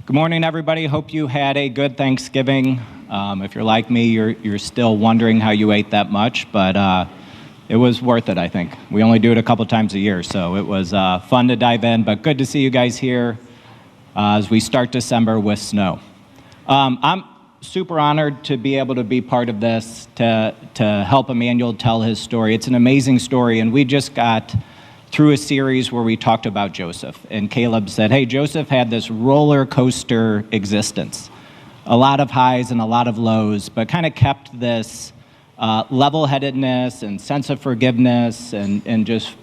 Good morning, everybody. Hope you had a good Thanksgiving. If you're like me, you're still wondering how you ate that much, but it was worth it, I think. We only do it a couple times a year, so it was fun to dive in, but good to see you guys here as we start December with snow. I'm super honored to be able to be part of this, to help Emmanuel tell his story. It's an amazing story, and we just got through a series where we talked about Joseph, and Caleb said, hey, Joseph had this roller coaster existence, a lot of highs and a lot of lows, but kind of kept this level-headedness and sense of forgiveness and just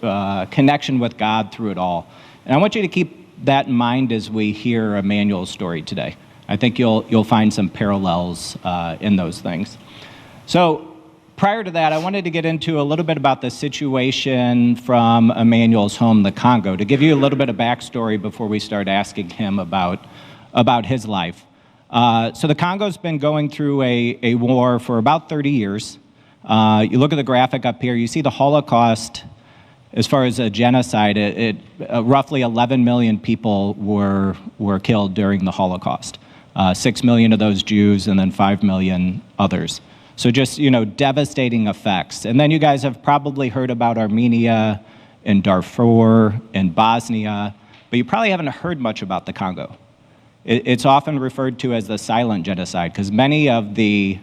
connection with God through it all. And I want you to keep that in mind as we hear Emmanuel's story today. I think you'll find some parallels in those things. So prior to that, I wanted to get into a little bit about the situation from Emmanuel's home, the Congo, to give you a little bit of backstory before we start asking him about his life. So the Congo's been going through a war for about 30 years. You look at the graphic up here, you see the Holocaust. As far as a genocide, roughly 11 million people were killed during the Holocaust. 6 million of those Jews and then 5 million others. So just, devastating effects. And then you guys have probably heard about Armenia and Darfur and Bosnia, but you probably haven't heard much about the Congo. It's often referred to as the silent genocide because many of the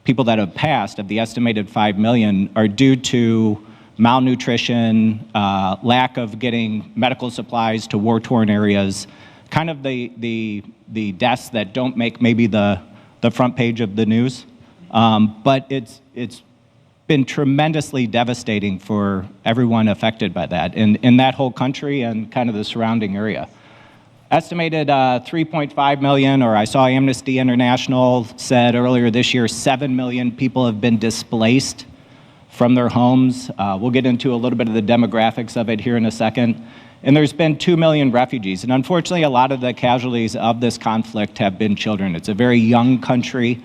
people that have passed, of the estimated 5 million, are due to malnutrition, lack of getting medical supplies to war-torn areas, kind of the deaths that don't make maybe the front page of the news. But it's been tremendously devastating for everyone affected by that in that whole country and kind of the surrounding area. Estimated 3.5 million, or I saw Amnesty International said earlier this year, 7 million people have been displaced from their homes. We'll get into a little bit of the demographics of it here in a second. And there's been 2 million refugees. And unfortunately, a lot of the casualties of this conflict have been children. It's a very young country.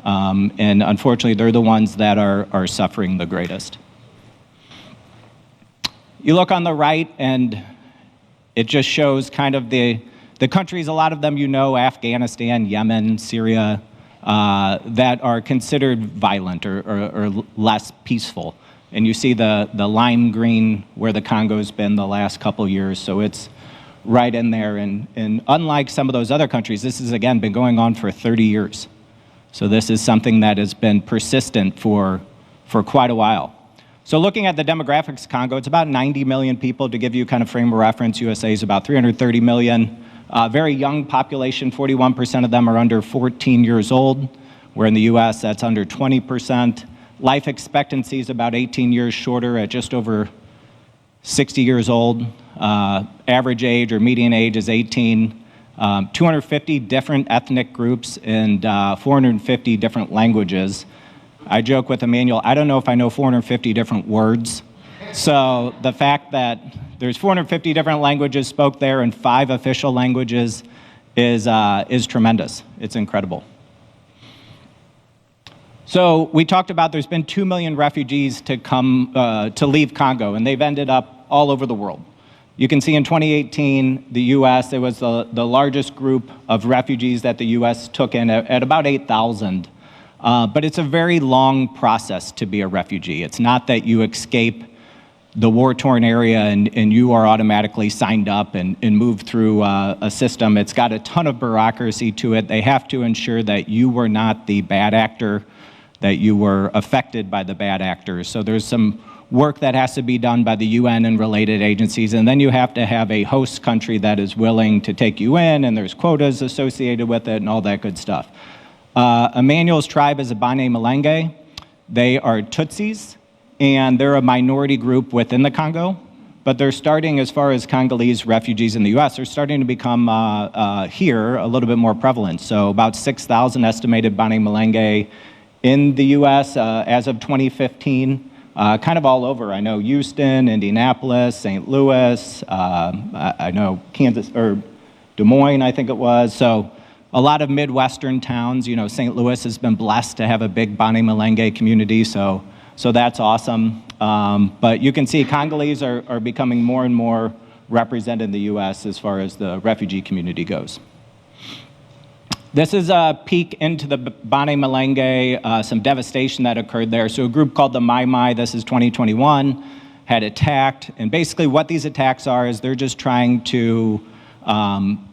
And unfortunately, they're the ones that are suffering the greatest. You look on the right, and it just shows kind of the countries, a lot of them Afghanistan, Yemen, Syria, that are considered violent or less peaceful. And you see the lime green where the Congo's been the last couple years, so it's right in there. And unlike some of those other countries, this has, again, been going on for 30 years. So this is something that has been persistent for quite a while. So looking at the demographics of Congo, it's about 90 million people. To give you kind of frame of reference, USA is about 330 million. Very young population, 41% of them are under 14 years old, where in the US that's under 20%. Life expectancy is about 18 years shorter at just over 60 years old. Average age or median age is 18. 250 different ethnic groups and 450 different languages. I joke with Emmanuel, I don't know if I know 450 different words. So the fact that there's 450 different languages spoke there and 5 official languages is tremendous. It's incredible. So we talked about there's been 2 million refugees to leave Congo, and they've ended up all over the world. You can see in 2018, the U.S., it was the largest group of refugees that the U.S. took in at about 8,000. But it's a very long process to be a refugee. It's not that you escape the war-torn area and you are automatically signed up and move through a system. It's got a ton of bureaucracy to it. They have to ensure that you were not the bad actor, that you were affected by the bad actors. So there's some work that has to be done by the UN and related agencies, and then you have to have a host country that is willing to take you in, and there's quotas associated with it and all that good stuff. Emmanuel's tribe is a Bane Malenge. They are Tutsis, and they're a minority group within the Congo, but they're starting, as far as Congolese refugees in the US, they're starting to become here a little bit more prevalent. So about 6,000 estimated Bane Malenge in the US as of 2015. Kind of all over. I know Houston, Indianapolis, St. Louis, I know Kansas, or Des Moines, I think it was. So a lot of Midwestern towns. St. Louis has been blessed to have a big Bane Malenge community, so that's awesome. But you can see Congolese are becoming more and more represented in the U.S. as far as the refugee community goes. This is a peek into the Bane Malenge, some devastation that occurred there. So a group called the Mai Mai, this is 2021, had attacked. And basically what these attacks are is they're just trying to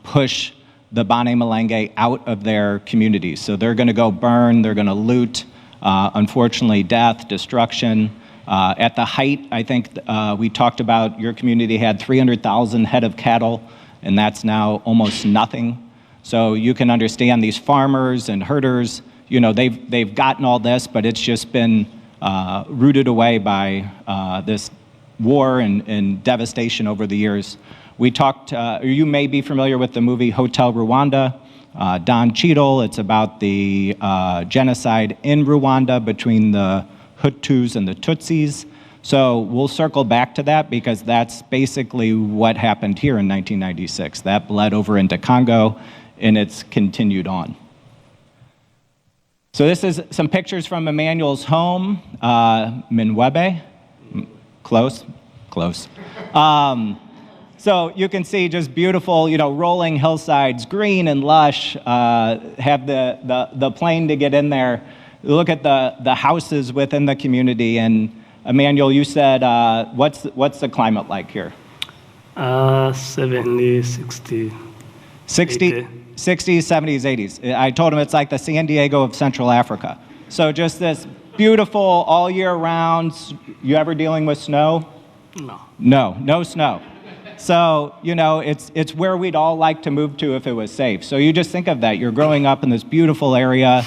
push the Bane Malenge out of their communities. So they're gonna go burn, they're gonna loot, unfortunately death, destruction. At the height, I think we talked about your community had 300,000 head of cattle, and that's now almost nothing. So you can understand these farmers and herders, you know, they've gotten all this, but it's just been rooted away by this war and devastation over the years. We talked, you may be familiar with the movie Hotel Rwanda, Don Cheadle. It's about the genocide in Rwanda between the Hutus and the Tutsis. So we'll circle back to that because that's basically what happened here in 1996. That bled over into Congo and it's continued on. So this is some pictures from Emmanuel's home, Minwebe, close. So you can see just beautiful, you know, rolling hillsides, green and lush, have the plane to get in there. Look at the houses within the community. And Emmanuel, you said, what's the climate like here? 70, 60, 80. 60s, 70s, 80s. I told him it's like the San Diego of Central Africa. So just this beautiful all year round. You ever dealing with snow? No. No snow. So, you know, it's where we'd all like to move to if it was safe. So you just think of that. You're growing up in this beautiful area,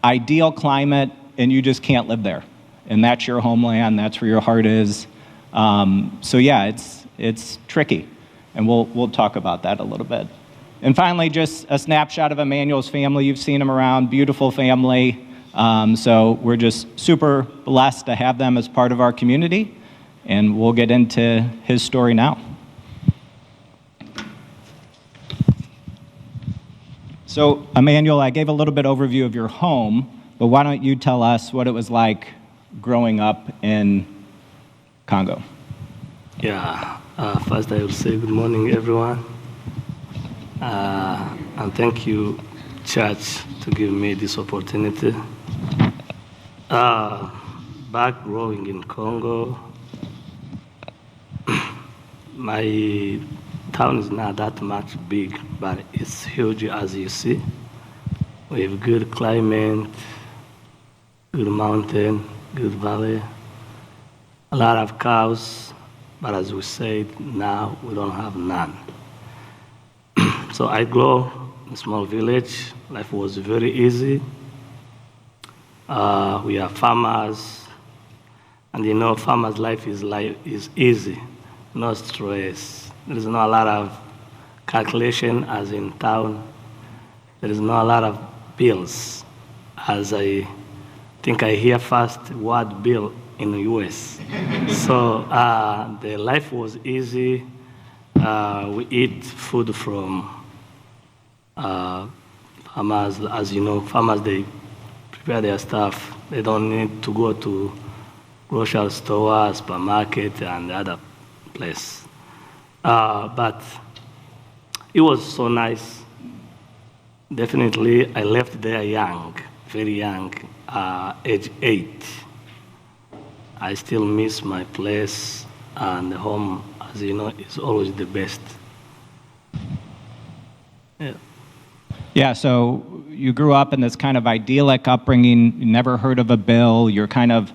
ideal climate, and you just can't live there. And that's your homeland. That's where your heart is. So yeah, it's tricky. And we'll talk about that a little bit. And finally, just a snapshot of Emmanuel's family. You've seen him around, beautiful family. So we're just super blessed to have them as part of our community. And we'll get into his story now. So, Emmanuel, I gave a little bit overview of your home, but why don't you tell us what it was like growing up in Congo? Yeah, first I will say good morning, everyone. And thank you, church, to give me this opportunity. Back growing in Congo, my town is not that much big, but it's huge as you see. We have good climate, good mountain, good valley, a lot of cows, but as we said, now we don't have none. So I grew in a small village. Life was very easy. We are farmers, and you know, farmers' life is easy, no stress. There is not a lot of calculation as in town. There is not a lot of bills, as I think I hear first word bill in the US. So the life was easy. We eat food from farmers. As you know, farmers, they prepare their stuff. They don't need to go to grocery store, supermarket, and other place. But it was so nice. Definitely, I left there young, very young, age 8. I still miss my place, and home, as you know, is always the best. Yeah. Yeah, so you grew up in this kind of idyllic upbringing, you never heard of a bill, you're kind of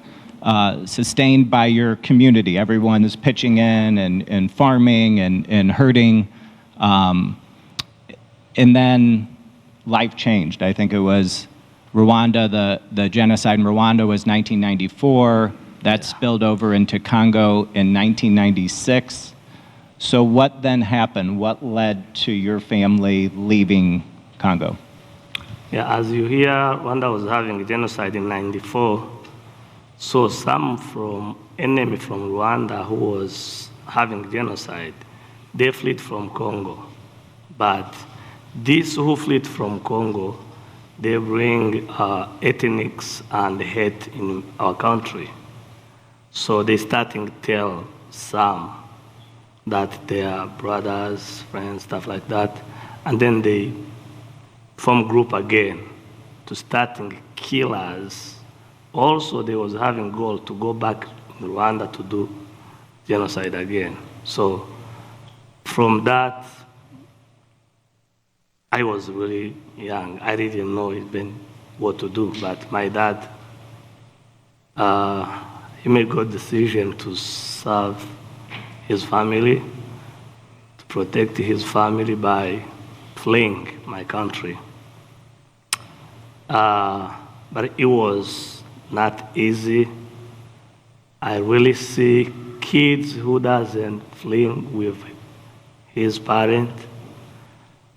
sustained by your community. Everyone is pitching in and farming and herding. And then life changed. I think it was Rwanda, the genocide in Rwanda was 1994. That spilled over into Congo in 1996. So what then happened? What led to your family leaving Congo? Yeah, as you hear, Rwanda was having a genocide in 94. So some enemy from Rwanda who was having genocide, they fled from Congo. But these who fled from Congo, they bring ethnics and hate in our country. So they starting to tell some that they are brothers, friends, stuff like that. And then they form group again to starting killers. Also, they was having goal to go back in Rwanda to do genocide again. So from that, I was really young. I didn't know even what to do, but my dad, he made a good decision to serve his family, to protect his family by fleeing my country. But it was not easy. I really see kids who doesn't flee with his parent.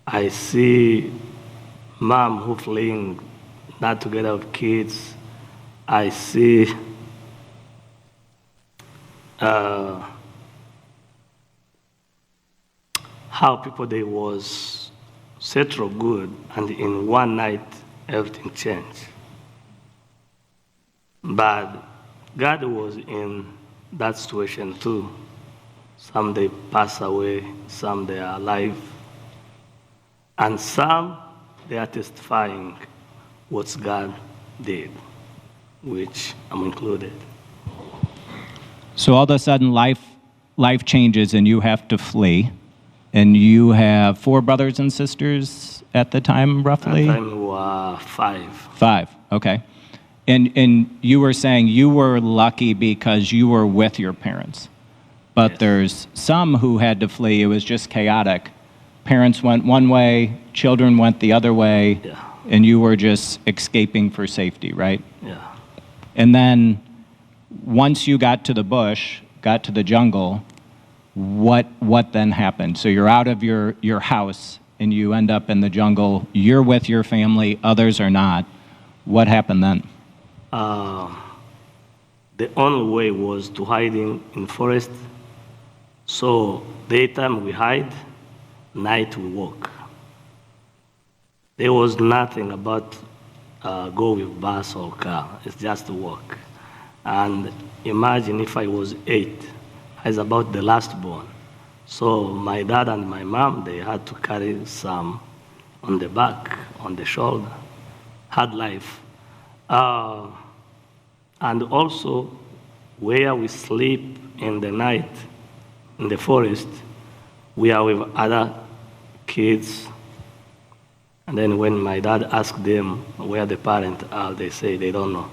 I see mom who fleeing not together with kids. I see how people they was settled good, and in one night everything changed. But God was in that situation too. Some they pass away, some they are alive, and some they are testifying what God did, which I'm included. So all of a sudden, life changes, and you have to flee. And you have 4 brothers and sisters at the time, roughly? At the time we were 5. 5, okay. And you were saying you were lucky because you were with your parents. But Yes. there's some who had to flee. It was just chaotic. Parents went one way, children went the other way, Yeah. and you were just escaping for safety, right? Yeah. And then once you got to the bush, got to the jungle, what then happened? So you're out of your house and you end up in the jungle. You're with your family, others are not. What happened then? The only way was to hide in forest. So daytime we hide, night we walk. There was nothing about go with bus or car. It's just to walk. And imagine if I was 8, I was about the last born. So my dad and my mom, they had to carry some on the back, on the shoulder. Hard life. And also, where we sleep in the night, in the forest, we are with other kids. And then when my dad asked them where the parents are, they say they don't know.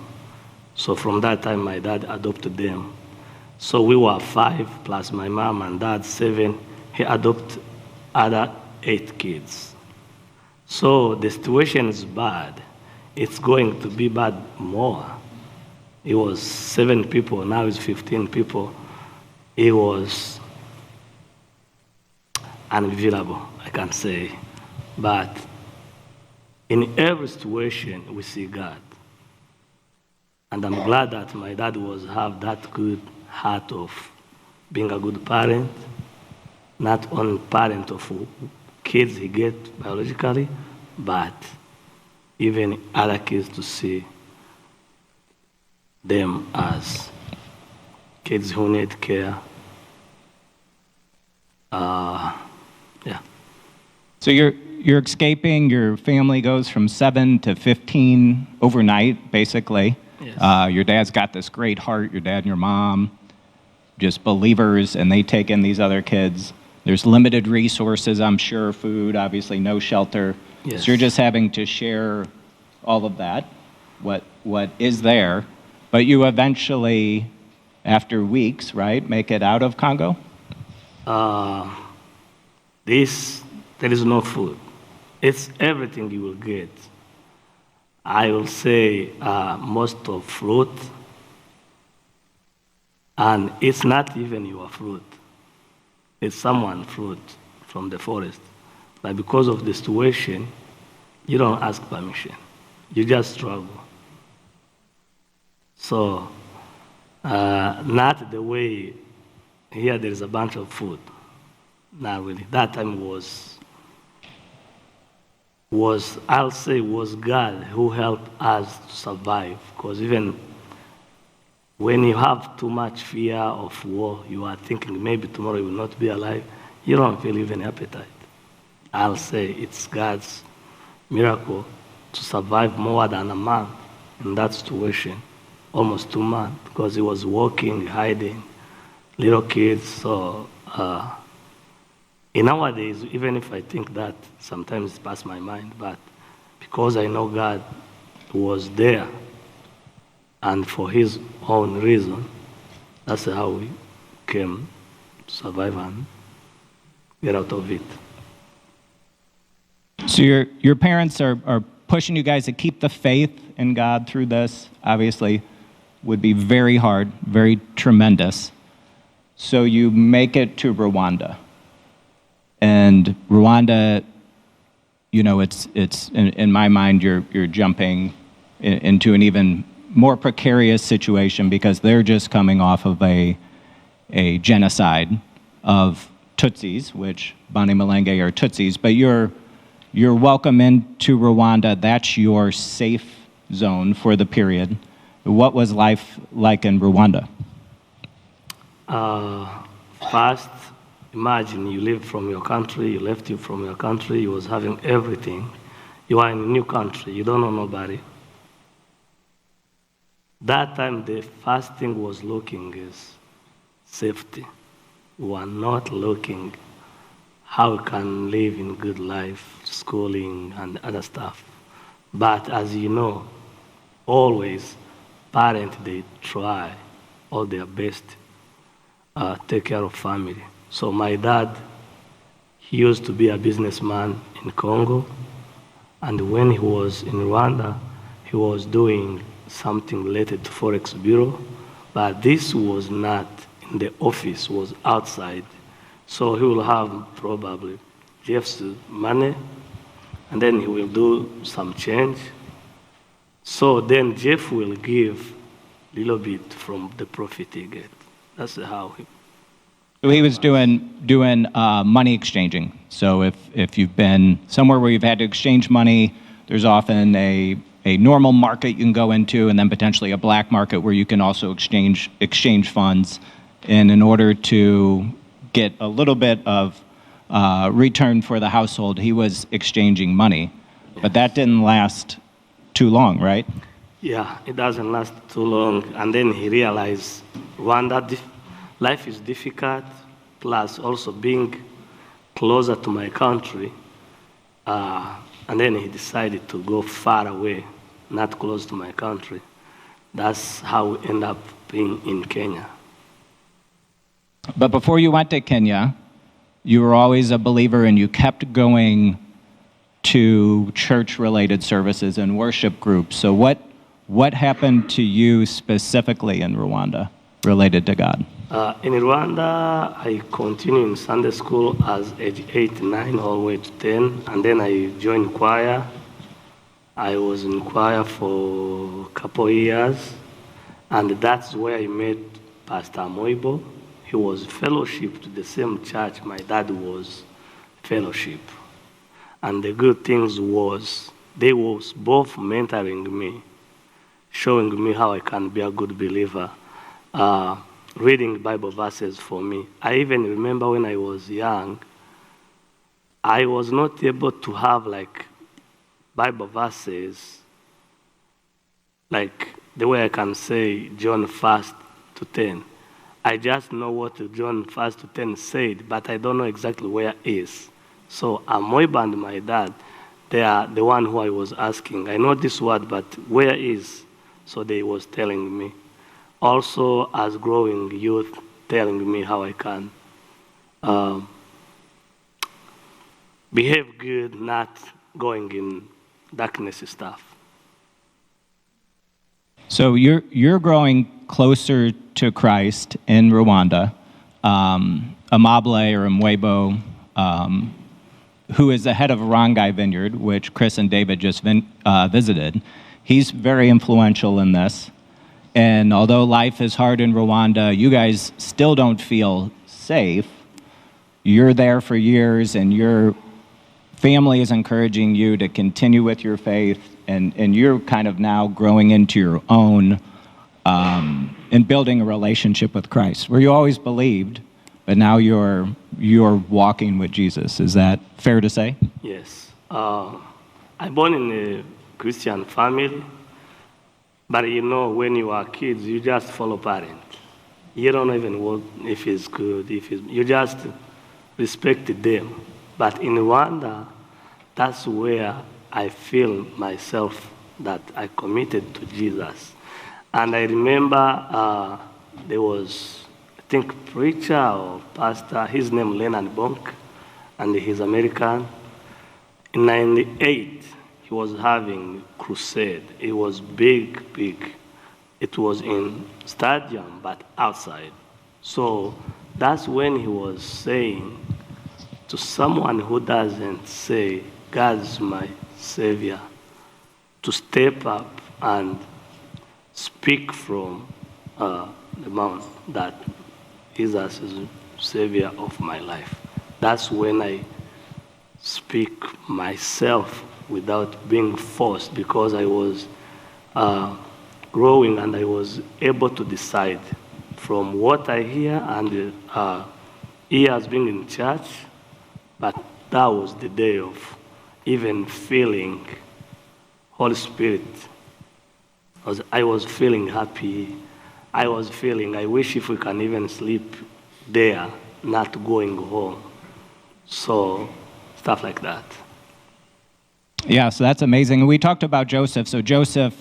So from that time, my dad adopted them. So we were 5, plus my mom and dad 7. He adopted other 8 kids. So the situation is bad. It's going to be bad more. It was 7 people, now it's 15 people. It was unbearable, I can say. But in every situation, we see God. And I'm glad that my dad have that good heart of being a good parent, not only parent of kids he get biologically, but even other kids to see them as kids who need care. Yeah. So you're escaping, your family goes from 7 to 15 overnight, basically. Yes. Your dad's got this great heart, your dad and your mom, just believers, and they take in these other kids. There's limited resources, I'm sure, food, obviously no shelter. Yes. So you're just having to share all of that, what is there. But you eventually, after weeks, right, make it out of Congo? There is no food. It's everything you will get. I will say most of fruit, and it's not even your fruit. It's someone's fruit from the forest. But because of the situation, you don't ask permission. You just struggle. So, not the way here there is a bunch of food. Not really. That time was I'll say was God who helped us to survive. Because even when you have too much fear of war, you are thinking maybe tomorrow you will not be alive, you don't feel even appetite. I'll say it's God's miracle to survive more than a month in that situation, almost 2 months, because he was walking, hiding, little kids. So in nowadays, even if I think that, sometimes it passes my mind, but because I know God was there, and for his own reason, that's how we came to survive and get out of it. So your parents are pushing you guys to keep the faith in God through this. Obviously, would be very hard, very tremendous. So you make it to Rwanda, and Rwanda, you know, it's in my mind you're jumping into an even more precarious situation because they're just coming off of a genocide of Tutsis, which Bani Malenge are Tutsis, but you're welcome into Rwanda. That's your safe zone for the period. What was life like in Rwanda? First, imagine you live from your country, you left you from your country, you was having everything. You are in a new country, you don't know nobody. That time, the first thing was looking is safety. We are not looking how we can live in good life, schooling and other stuff. But as you know, always parents, they try all their best take care of family. So my dad, he used to be a businessman in Congo, and when he was in Rwanda, he was doing something related to Forex Bureau, but this was not in the office, was outside. So he will have probably Jeff's money, and then he will do some change. So then Jeff will give a little bit from the profit he get. That's how he. So he was doing money exchanging. So if you've been somewhere where you've had to exchange money, there's often a normal market you can go into, and then potentially a black market where you can also exchange funds. And in order to get a little bit of return for the household, he was exchanging money. But that didn't last too long, right? Yeah, it doesn't last too long. And then he realized Rwanda, life is difficult, plus also being closer to my country. And then he decided to go far away, not close to my country. That's how we end up being in Kenya. But before you went to Kenya, you were always a believer and you kept going to church-related services and worship groups. So what happened to you specifically in Rwanda related to God? In Rwanda, I continued in Sunday school as age 8, 9, all the way to 10, and then I joined choir. I was in choir for a couple of years, and that's where I met Pastor Moibo. He was fellowship to the same church my dad was fellowship. And the good things was, they was both mentoring me, showing me how I can be a good believer, reading Bible verses for me. I even remember when I was young, I was not able to have like Bible verses, like the way I can say John 1:10. I just know what John 1:10 said, but I don't know exactly where it is. So Amoiba and my dad, they are the one who I was asking. I know this word, but where is? So they was telling me. Also, as growing youth, telling me how I can behave good, not going in darkness stuff. So you're growing closer to Christ in Rwanda. Amable or Mwebo, who is the head of Rangai Vineyard, which Chris and David just visited, he's very influential in this. And although life is hard in Rwanda, you guys still don't feel safe. You're there for years, and your family is encouraging you to continue with your faith, and you're kind of now growing into your own and building a relationship with Christ, where you always believed, but now you're walking with Jesus. Is that fair to say? Yes. I born in a Christian family, but you know, when you are kids, you just follow parents. You don't even want if it's good, you just respect them. But in Rwanda, that's where I feel myself that I committed to Jesus. And I remember there was, I think, preacher or pastor, his name Leonard Bonk, and he's American. In 98, he was having crusade. It was big, big. It was in stadium, but outside. So that's when he was saying to someone who doesn't say, God's my Savior, to step up and speak from the mount that Jesus is Savior of my life. That's when I speak myself without being forced, because I was growing and I was able to decide from what I hear and years being in church, but that was the day of even feeling Holy Spirit. I was feeling happy. I was feeling, I wish if we can even sleep there, not going home. So, stuff like that. Yeah, so that's amazing. We talked about Joseph. So Joseph's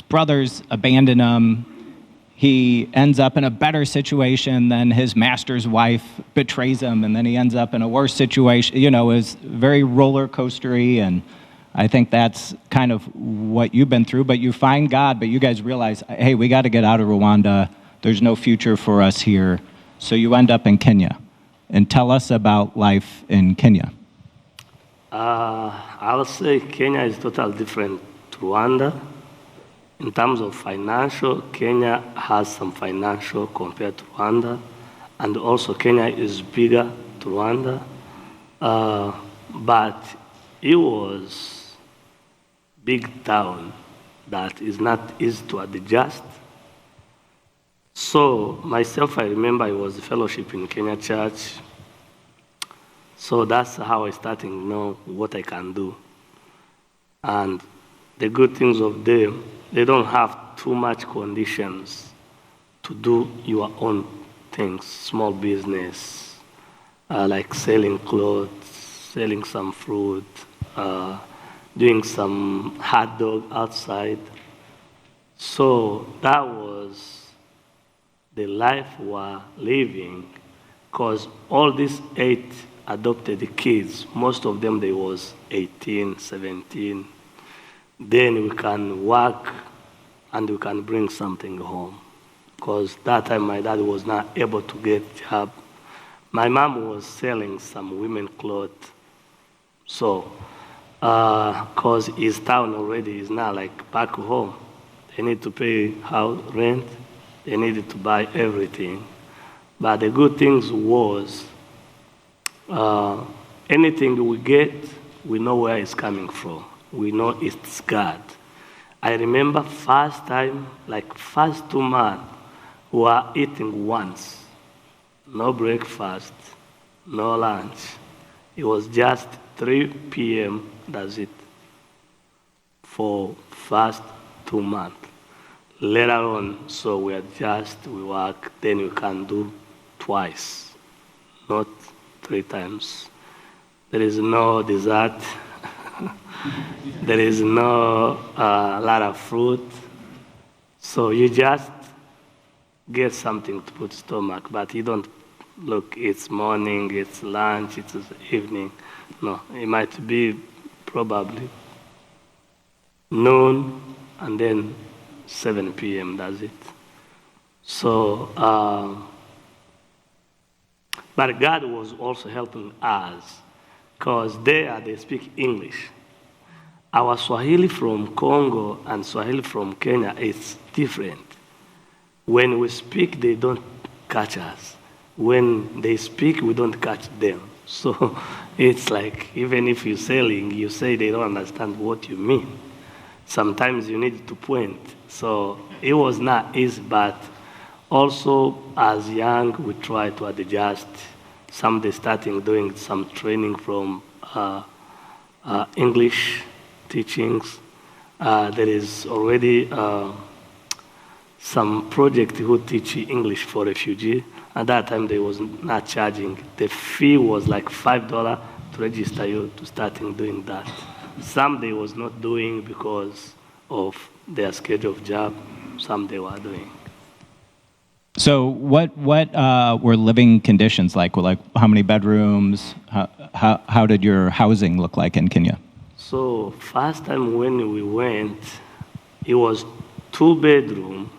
brothers abandon him. He ends up in a better situation than his master's wife betrays him, and then he ends up in a worse situation. You know, it's very roller coastery, and I think that's kind of what you've been through. But you find God, but you guys realize, hey, we got to get out of Rwanda. There's no future for us here. So you end up in Kenya. And tell us about life in Kenya. I'll say Kenya is totally different to Rwanda. In terms of financial, Kenya has some financial compared to Rwanda. And also Kenya is bigger to Rwanda. But it was big town that is not easy to adjust. So myself, I remember I was a fellowship in Kenya Church. So that's how I started to know what I can do. And the good things of them, they don't have too much conditions to do your own things, small business, like selling clothes, selling some fruit, doing some hot dog outside. So that was the life we're living, because all these 8 adopted kids, most of them, they was 18, 17. Then we can work and we can bring something home. Because that time my dad was not able to get a job. My mom was selling some women clothes. So, because his town already is not like back home. They need to pay house rent. They needed to buy everything. But the good things was, anything we get, we know where it's coming from. We know it's God. I remember first time, like first 2 months, we were eating once. No breakfast, no lunch. It was just 3 p.m., that's it, for first 2 months. Later on, so we work, then we can do twice, not 3 times. There is no dessert. There is no lot of fruit. So you just get something to put stomach, but you don't look, it's morning, it's lunch, it's evening. No, it might be probably noon and then 7 p.m., that's it. So, but God was also helping us, because there they speak English. Our Swahili from Congo and Swahili from Kenya is different. When we speak, they don't catch us. When they speak, we don't catch them. So it's like, even if you're selling, you say they don't understand what you mean. Sometimes you need to point. So it was not easy, but also as young, we try to adjust. Some they starting doing some training from English teachings. There is already some project who teach English for refugee. At that time, they was not charging. The fee was like $5 to register you to starting doing that. Some they was not doing because of their schedule of job. Some they were doing. So what were living conditions like? Like how many bedrooms? How did your housing look like in Kenya? So first time when we went, it was 2-bedroom.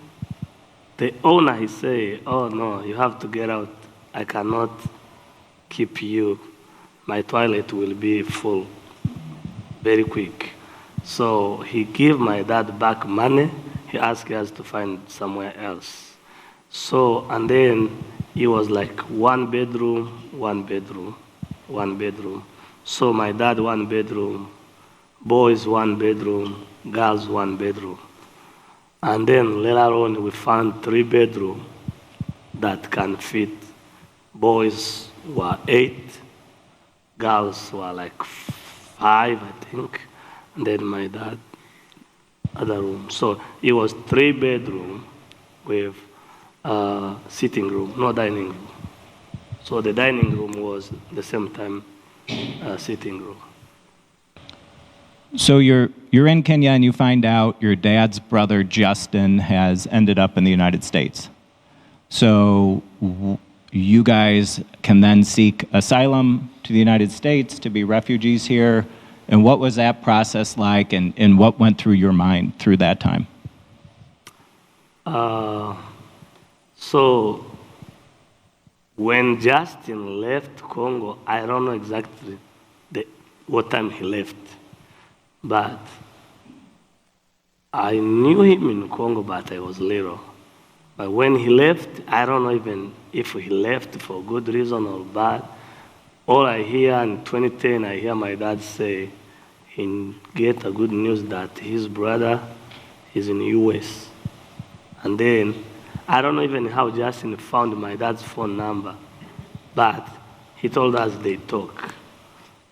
The owner, he say, oh no, you have to get out. I cannot keep you. My toilet will be full very quick. So he gave my dad back money. He asked us to find somewhere else. So, and then it was like 1-bedroom, 1-bedroom, 1-bedroom. So my dad 1-bedroom, boys 1-bedroom, girls 1-bedroom. And then later on, we found 3-bedroom that can fit. Boys were 8, girls were like 5, I think. And then my dad, other room. So it was 3-bedroom with sitting room, no dining room. So the dining room was the same time sitting room. So you're in Kenya and you find out your dad's brother Justin has ended up in the United States. So you guys can then seek asylum to the United States to be refugees here. And what was that process like, and what went through your mind through that time? So when Justin left Congo, I don't know exactly what time he left. But I knew him in Congo, but I was little. But when he left, I don't know even if he left for good reason or bad. All I hear in 2010, I hear my dad say, he get a good news that his brother is in the US. And then, I don't know even how Justin found my dad's phone number, but he told us they talk.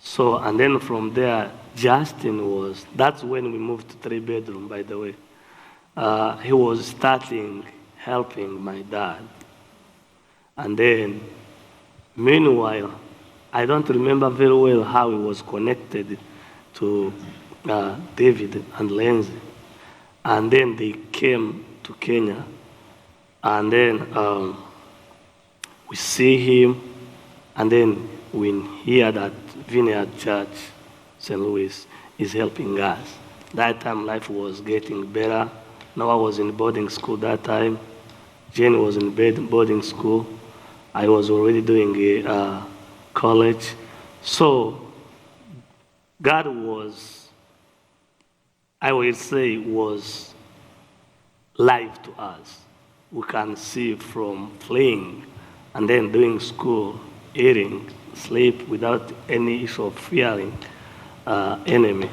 So, and then from there, Justin that's when we moved to 3-bedroom, by the way. He was starting helping my dad. And then, meanwhile, I don't remember very well how he was connected to David and Lindsay. And then they came to Kenya. And then we see him, and then we hear that Vineyard Church, St. Louis, is helping us. That time life was getting better. Noah was in boarding school that time. Jane was in boarding school. I was already doing college. So God was, I would say, was live to us. We can see from playing and then doing school, eating, sleep without any issue of fearing enemy.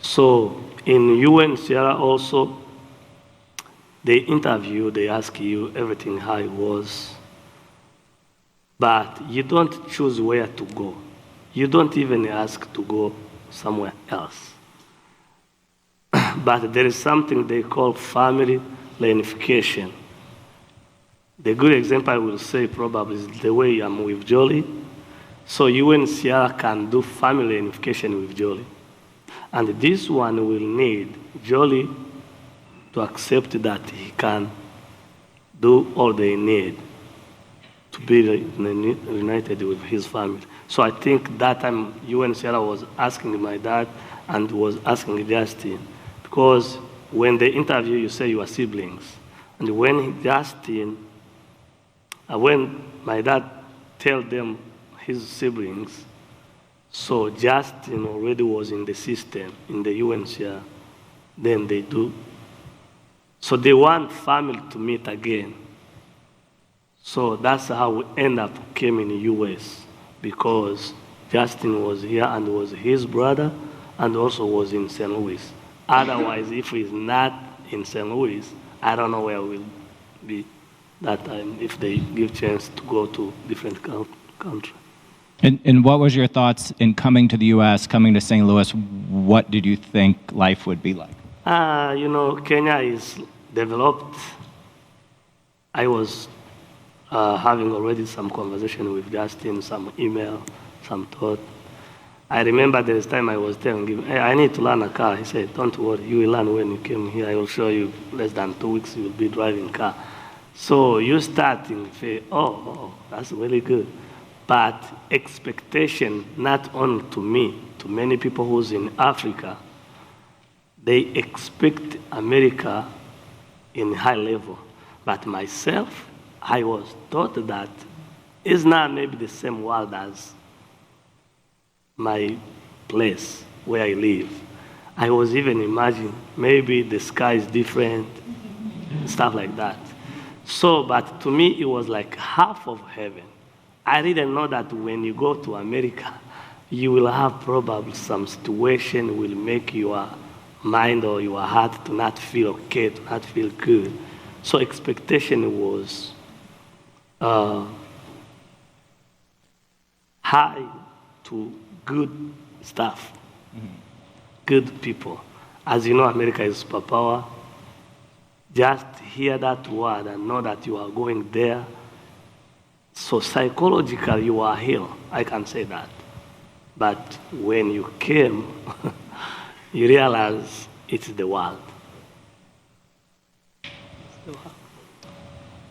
So in UNHCR also, they interview, they ask you everything how it was, but you don't choose where to go. You don't even ask to go somewhere else. But there is something they call family reunification. The good example I will say probably is the way I'm with Jolie. So UNHCR can do family reunification with Jolie. And this one will need Jolie to accept that he can do all they need to be reunited with his family. So I think that time UNHCR was asking my dad and was asking Justin, because when they interview you say you are siblings. And when when my dad tell them his siblings, so Justin already was in the system, in the UNHCR, then they do. So they want family to meet again. So that's how we end up came in the US, because Justin was here and was his brother and also was in St. Louis. Otherwise, if he's not in St. Louis, I don't know where we'll be that time if they give chance to go to different country. And what was your thoughts in coming to the U.S., coming to St. Louis? what did you think life would be like? Kenya is developed. I was having already some conversation with Justin, some email, some thought. I remember there was time I was telling him, hey, I need to learn a car. He said, don't worry, you will learn when you came here. I will show you less than 2 weeks you will be driving car. So you start and say, oh, that's really good. But expectation, not only to me, to many people who's in Africa, they expect America in high level. But myself, I was taught that it's not maybe the same world as my place where I live. I was even imagining maybe the sky is different, stuff like that. So, but to me, it was like half of heaven. I didn't know that when you go to America, you will have probably some situation will make your mind or your heart to not feel okay, to not feel good. So expectation was high to good stuff, good people. As you know, America is superpower. Just hear that word and know that you are going there. So psychologically, you are healed. I can say that. But when you came, you realize it's the world.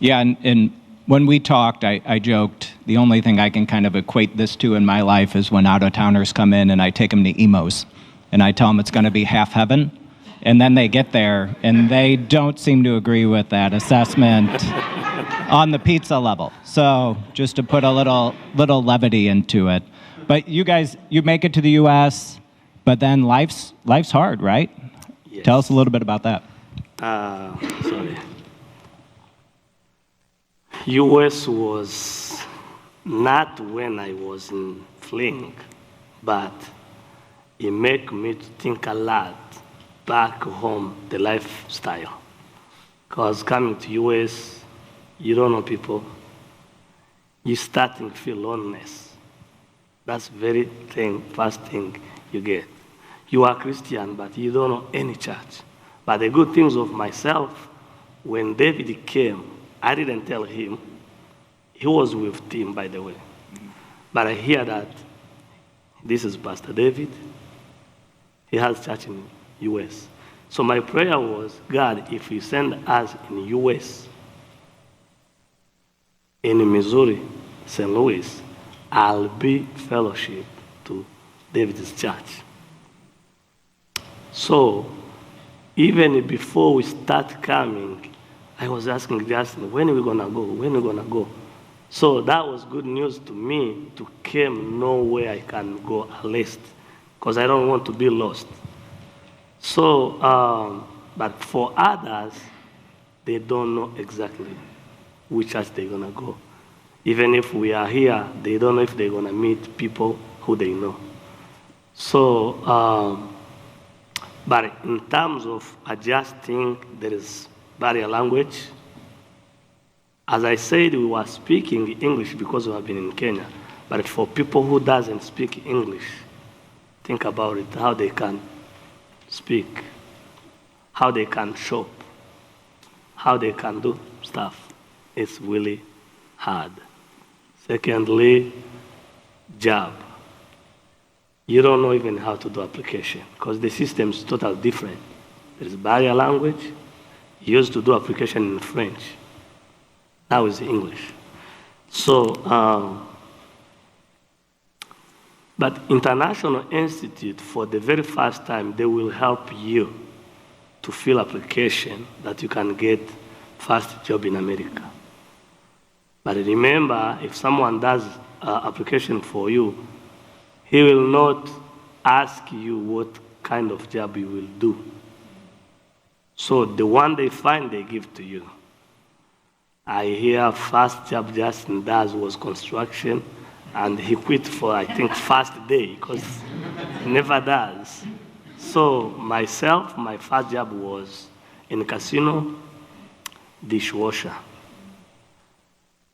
Yeah, and when we talked, I joked, the only thing I can kind of equate this to in my life is when out-of-towners come in and I take them to Emos, and I tell them it's going to be half heaven, and then they get there, and they don't seem to agree with that assessment on the pizza level. So just to put a little levity into it. But you guys, you make it to the U.S., but then life's hard, right? Yes. Tell us a little bit about that. Sorry. U.S. was not when I was in fleeing, but it made me to think a lot back home, the lifestyle. Because coming to U.S., you don't know people. You starting to feel loneliness. That's very first thing you get. You are Christian, but you don't know any church. But the good things of myself, when David came, I didn't tell him. He was with Tim, by the way. But I hear that this is Pastor David. He has church in U.S. So my prayer was, God, if you send us in U.S., in Missouri, St. Louis, I'll be fellowship to David's church. So even before we start coming, I was asking Justin, when are we going to go? When are we going to go? So that was good news to me to come know where I can go at least, because I don't want to be lost. So, but for others, they don't know exactly which church they're going to go. Even if we are here, they don't know if they're going to meet people who they know. So, but in terms of adjusting, there is barrier language. As I said, we were speaking English because we have been in Kenya. But for people who doesn't speak English, think about it, how they can speak, how they can shop, how they can do stuff. It's really hard. Secondly, job. You don't know even how to do application because the system is totally different. There's barrier language. You used to do application in French. Now it's English. So, but International Institute, for the very first time, they will help you to fill application that you can get first job in America. But remember, if someone does application for you, he will not ask you what kind of job you will do. So the one they find, they give to you. I hear first job Justin does was construction, and he quit for, I think, first day, because he never does. So myself, my first job was in a casino, dishwasher.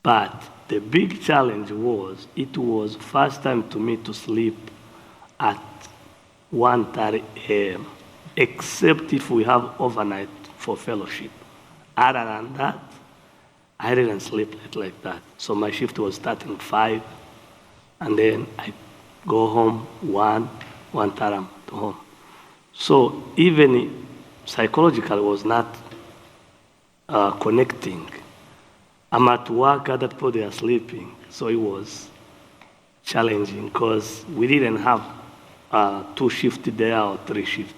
But the big challenge was, it was first time to me to sleep at 1:30 a.m., except if we have overnight for fellowship. Other than that, I didn't sleep like that. So my shift was starting 5, and then I go home 1:30 I'm to home. So even psychologically was not connecting. I'm at work, other people they are sleeping. So it was challenging because we didn't have 2 shifts there or 3 shifts.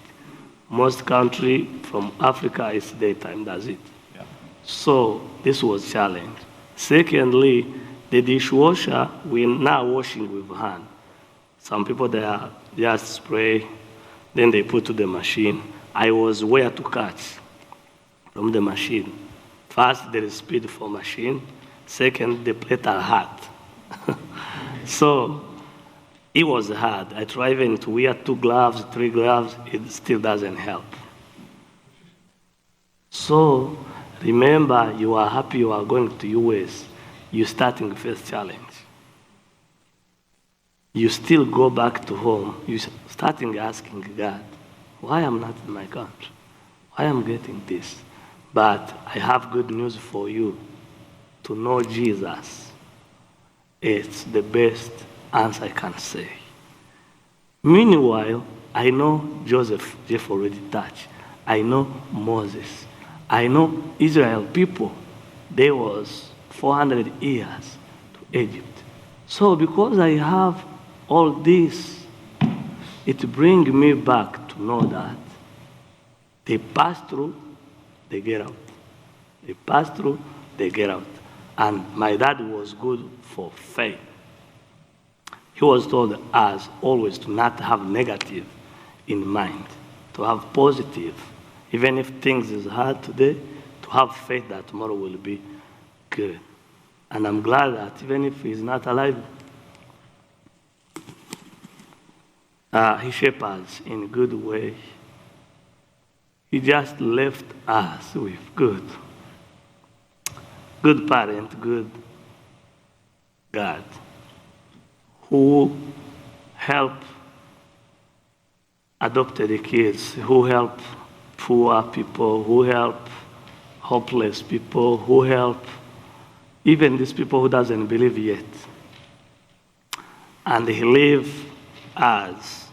Most country from Africa is daytime, that's it. Yeah. So this was challenge. Secondly, the dishwasher, we're not washing with hand. Some people they are just spray, then they put to the machine. I was where to catch from the machine. First, there is speed for machine. Second, the plate are hot. So it was hard. I tried even to wear 2 gloves, 3 gloves. It still doesn't help. So remember, you are happy you are going to US. You're starting first challenge. You still go back to home. You're starting asking God, why I'm not in my country? Why I'm getting this? But I have good news for you. To know Jesus, it's the best answer I can say. Meanwhile, I know Joseph, Jeff already touched. I know Moses. I know Israel people. They was 400 years to Egypt. So because I have all this, it brings me back to know that they pass through, they get out. They pass through, they get out. And my dad was good for faith. He was told us always to not have negative in mind, to have positive. Even if things is hard today, to have faith that tomorrow will be good. And I'm glad that even if he's not alive, he shaped us in a good way. He just left us with good parent, good God, who help adopted kids, who help poor people, who help hopeless people, who help even these people who doesn't believe yet. And he leave us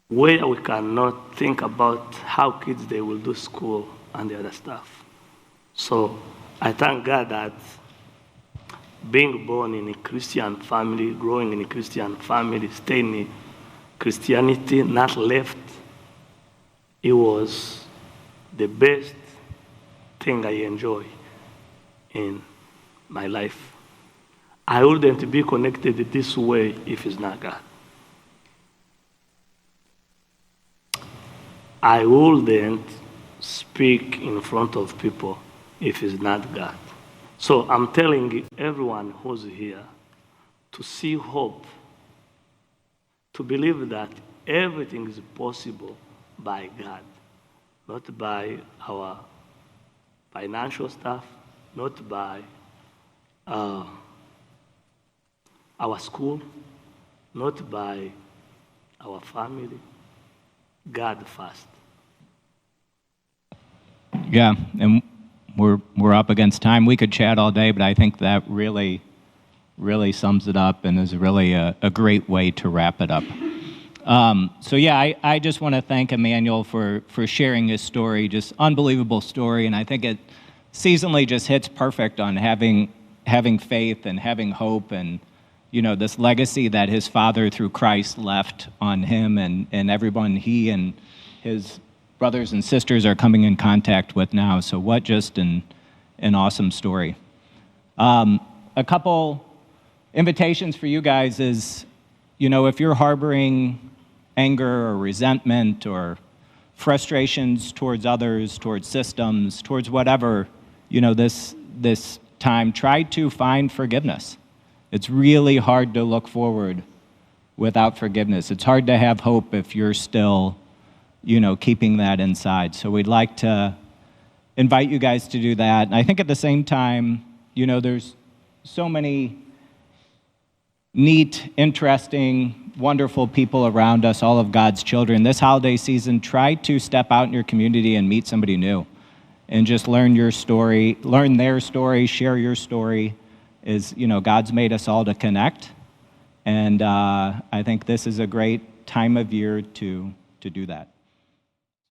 where we cannot think about how kids they will do school and the other stuff. So I thank God that being born in a Christian family, growing in a Christian family, staying in Christianity, not left, it was the best thing I enjoy in my life. I wouldn't be connected this way if it's not God. I wouldn't speak in front of people if it's not God. So I'm telling everyone who's here to see hope, to believe that everything is possible by God, not by our financial stuff, not by our school, not by our family. God first. Yeah, and we're up against time. We could chat all day, but I think that really sums it up and is really a great way to wrap it up. So yeah, I just want to thank Emmanuel for sharing his story, just unbelievable story, and I think it seasonally just hits perfect on having faith and having hope and, you know, this legacy that his father through Christ left on him and everyone he and his brothers and sisters are coming in contact with now. So what just an awesome story. A couple invitations for you guys is, you know, if you're harboring anger or resentment or frustrations towards others, towards systems, towards whatever, you know, this time, try to find forgiveness. It's really hard to look forward without forgiveness. It's hard to have hope if you're still, you know, keeping that inside. So we'd like to invite you guys to do that. And I think at the same time, you know, there's so many neat, interesting, wonderful people around us, all of God's children. This holiday season, try to step out in your community and meet somebody new and just learn your story, learn their story, share your story. God's made us all to connect. And I think this is a great time of year to do that.